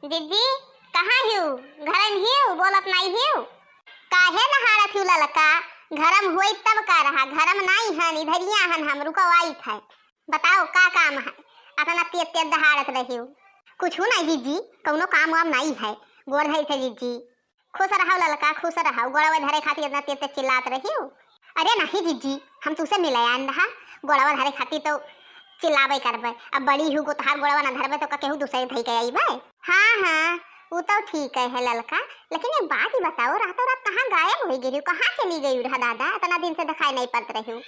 जिज्जी कहाँ हिउ? घरम हिउ? बोलत नहीं हिउ? काहे नहारत हिउ ललका? घरम होई तब का रहा, घरम नहीं हन, इधरिया हन हम रुकवाई थे। बताओ का काम है? अपना तेज तेज दहाड़त रहियो। कुछ नहीं जिज्जी, कौनो काम वाम नहीं है। गोड़ धई थे जिज्जी। खुश रहो ललका, खुश रहो। गोड़वा धरे खातिर इतना तेज तेज चिल्लात रहियो। अरे नहीं जिज्जी, हम तुसे मिले आन रहा। गोड़वा धरे खातिर तो चिल्लाबे करबे। अब बड़ी हूँ को तहार गोड़वा न धरबे तो का केहू दूसरे धई के आईबे। हाँ वो तो ठीक है ललका, लेकिन एक बात ही बताओ, रातों रात कहाँ गायब हो गई? कहाँ चली गई रहा दादा? इतना दिन से दिखाई नहीं पड़त रही।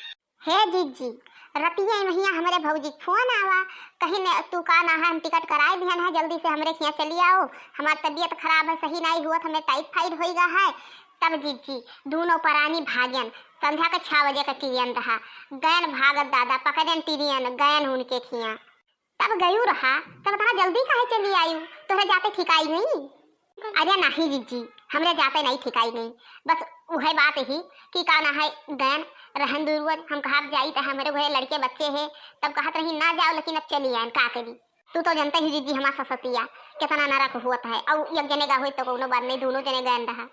हे जीजी, रतिया महिया हमारे भौजी फोन आवा, कहीं ने तू का ना है, हम टिकट कराए दिहन है, जल्दी से हमारे यहाँ चली आओ, हमारी तबीयत खराब है, सही नहीं हुआ, हमें टाइफाइड हो गया है। तब जीजी दोनों परानी भागन, संध्या का 6 बजे का ट्रेन रहा, गैन भागत दादा पकड़न ट्रेन गैन उनके खिया। तब गयू रहा, तब इतना जल्दी काहे चली आयु? तोहरे जाते ठिकाई नहीं? अरे नहीं जीजी, हमरे जाते नहीं ठिकाई नहीं, बस वही बात ही कि का ना है गैन रहन दूरवर, हम कहा जाई तो हमारे घरे लड़के बच्चे हैं, तब कहत रही ना जाओ, लेकिन अब चली आए का करी। तू तो जानते ही जीजी हमारा ससतिया कितना नरक हुआ है, और एक जने का हुई तो कोनो बात नहीं, दोनों जने गैन रहा।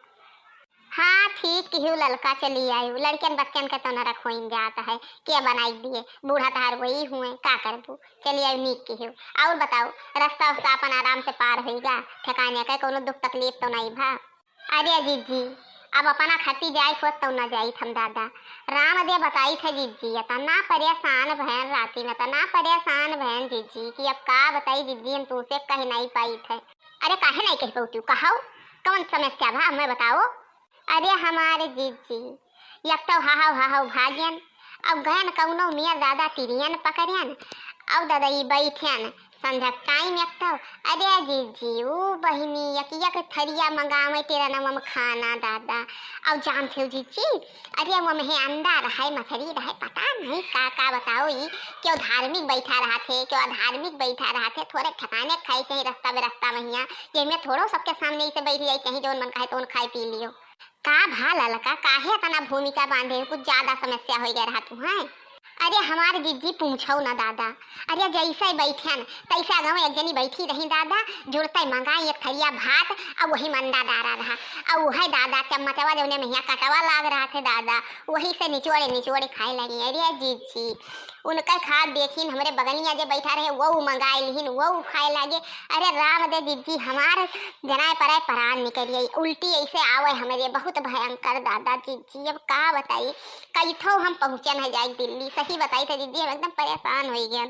हाँ ठीक कहू ललका, चली आयु, लड़कन बच्चन का तो नरक हो जाता है, क्या बनाई दिए, बूढ़ा तहार वही हुए का करबू। चली आयु नीक कहू। और बताओ रास्ता उस्ता अपन आराम से पार होगा, ठिकाने का कोनो दुख तकलीफ तो नहीं भा? अरे जीजी अब अपना खती जाए खुद तो न जाई हम दादा, राम दे बताई थे जीजी, इतना परेशान बहन राती में, इतना परेशान बहन जीजी कि अब का बताई जीजी, हम तुमसे कह नहीं पाई थे। अरे काहे नहीं कह पाऊ? कहो कौन समस्या भा हमें बताओ। अरे हमारे जीजी एक तो हाहाव भाग्यन, अब गहन कौनो मियाँ दादा तिरियन पकड़ियन, अब दादा ये बैठन संध्या टाइम एक तो। अरे जीजी वो बहिनी एक थरिया मंगावे तेरा नाम खाना दादा, अब जानते हो जीजी, अरे वो में अंडा रहे मछली रहे, पता नहीं का बताओ, ये क्यों धार्मिक बैठा रहा थे, क्यों अधार्मिक बैठा रहा थे, थोड़े ठकाने खाई चाहिए रास्ता में रास्ता महिया, ये में थोड़ो सबके सामने ही से बैठ जाई चाहिए, जो मन कहे तो खाई पी लियो। का भा ललका, काहे तना भूमिका बांधे, कुछ ज्यादा समस्या हो गया रहा तुम्हें? अरे हमारे जीजी पूछो ना दादा, अरे जैसे बैठन तैसा गाँव एक जनी बैठी रही दादा, जुड़ते मंगाई एक थरिया भात, अब वही मंडा डारा रहा, अब वही दादा चम्मचवा जौने में यहाँ कटवा लाग रहा थे दादा, वही से निचोड़े खाए लगी। अरे जीजी उनका खा देखिन, हमारे बगलिया जो बैठा रहे वो मंगाए लिहिन, वो खाए लगे। अरे राम दे जीजी हमारे जनाए पर प्राण निकल गई, उल्टी ऐसे आवे हमारे, बहुत भयंकर दादा जीजी, अब का बताई कैथो हम पहुँचन है जाए दिल्ली, सही बताई थे जीजी, हम एकदम परेशान हो गए।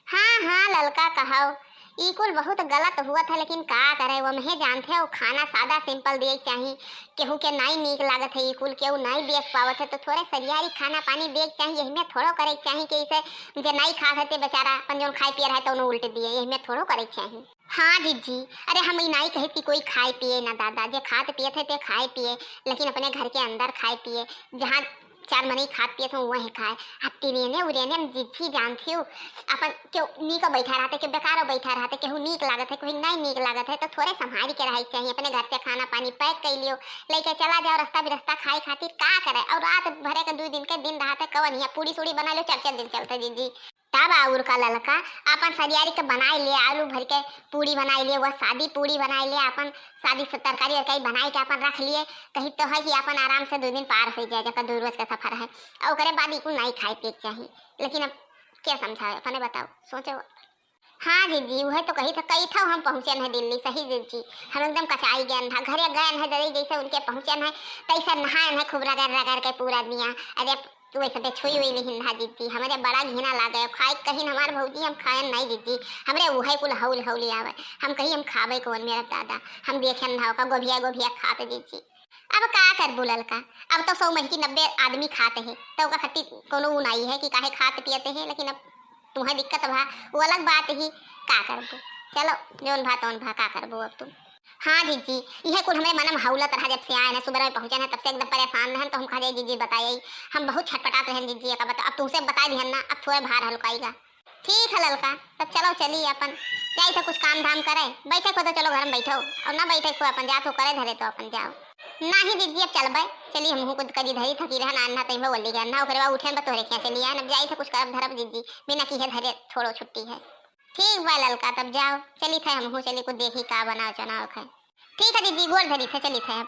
हाँ ललका कहो, ई कुल बहुत गलत हुआ था, लेकिन का करे, वो मैं जानते हो खाना सादा सिंपल दिए चाहिए, केहू के नहीं नीक लागत है, ई कुल केहू नहीं देख पावत है, तो थोड़े सरियारी खाना पानी देख चाहिए, यही में थोड़ो करे चाहिए कि इसे जो नहीं खा सकते बेचारा अपन जो खाए पिए रहे तो उन्हें उल्टे दिए, यही में थोड़ो करे चाहिए। हाँ जीजी, अरे हम ये नहीं कहे कि कोई खाए पिए ना दादा, जो खाते पिए थे ते खाए पिए, लेकिन अपने घर के अंदर खाए पिए, जहाँ 4 मनी खात पिए तो वही खाए। अब तिरेने उरेने में जीजी जानती हूँ अपन क्यों नीक बैठा रहते, क्यों बेकार बैठा रहते, केहू नीक लागत है, कोई नहीं नीक लागत है, तो थोड़े संभाल के रह चाहिए, अपने घर से खाना पानी पैक कर लियो, लेके चला जाओ रास्ता बिरस्ता खाए खातिर का करे, और रात भरे के 2 दिन के दिन रहते कवन यहाँ पूरी सूड़ी बना लो 4 दिन चलते जीजी। तब आउर का ललका अपन सरियारी के बनाए ले, आलू भर के पूरी बनाए लिए, वह सादी पूरी बनाए ले, अपन सादी से तरकारी और कई बनाए के अपन रख लिए, कहीं तो है कि अपन आराम से 2 दिन पार हो जाए, जब 2 रोज का सफर है, और करे बाद इको नहीं खाए पिए चाहिए, लेकिन अब क्या समझाए अपने बताओ सोचो। हाँ जीजी वह तो कही था, कई था हम पहुँचन है दिल्ली, सही जीजी हम एकदम कचाई गए था, घरे गए है दरी जैसे उनके पहुँचन है तैसा नहाए है खूब रगड़ के पूरा दिया। अरे तू ऐसे छुई हुई नहीं ना जीजी, हमारे बड़ा घिना ला गए खाए, कहीं हमारे भौजी हम खाए नहीं जीजी, हमारे वही कुल हौली आवे, हम कहीं हम खावे कौन मेरा दादा, हम देखे ना का गोभिया खाते जीजी। अब का कर बुलल का, अब तो 100 में 90 आदमी खाते हैं, तो का खत्ती कोनो नहीं है कि काहे खाते पियते हैं, लेकिन अब तुम्हें दिक्कत भा वो अलग बात ही, का करबो, चलो जोन भा तौन भा, का करबो अब तुम। हाँ जीजी यह कुल हमें मनम हौलत रहा, जब से आए ना सुबह में पहुँचे हैं तब से एकदम परेशान रहन, तो हम कहा जीजी बताइए, हम बहुत छटपटाते हैं जीजी का बता, अब तुमसे बता दिहन ना, अब थोड़े भार हल्काएगा। ठीक है ललका, तब चलो चलिए अपन जाए तो कुछ काम धाम करे, बैठे को तो चलो घर में बैठो, और ना बैठे को अपन जातो करे धरे तो अपन जाओ। नहीं जीजी अब चल भाई, चलिए हम खुद करी धरी थकी रहना अन्ना तई में बोली गया ना, फिर उठे तो तोरे क्या चलिए अब जाए तो कुछ करब धरब जीजी, बिना की है धरे थोड़ो छुट्टी है। ठीक बा ललका, तब जाओ चली थे हमहू चली कुछ देखी का बनाओ चनाओ खाए। ठीक है दीदी, गोड़ धरी थे चली थे अब।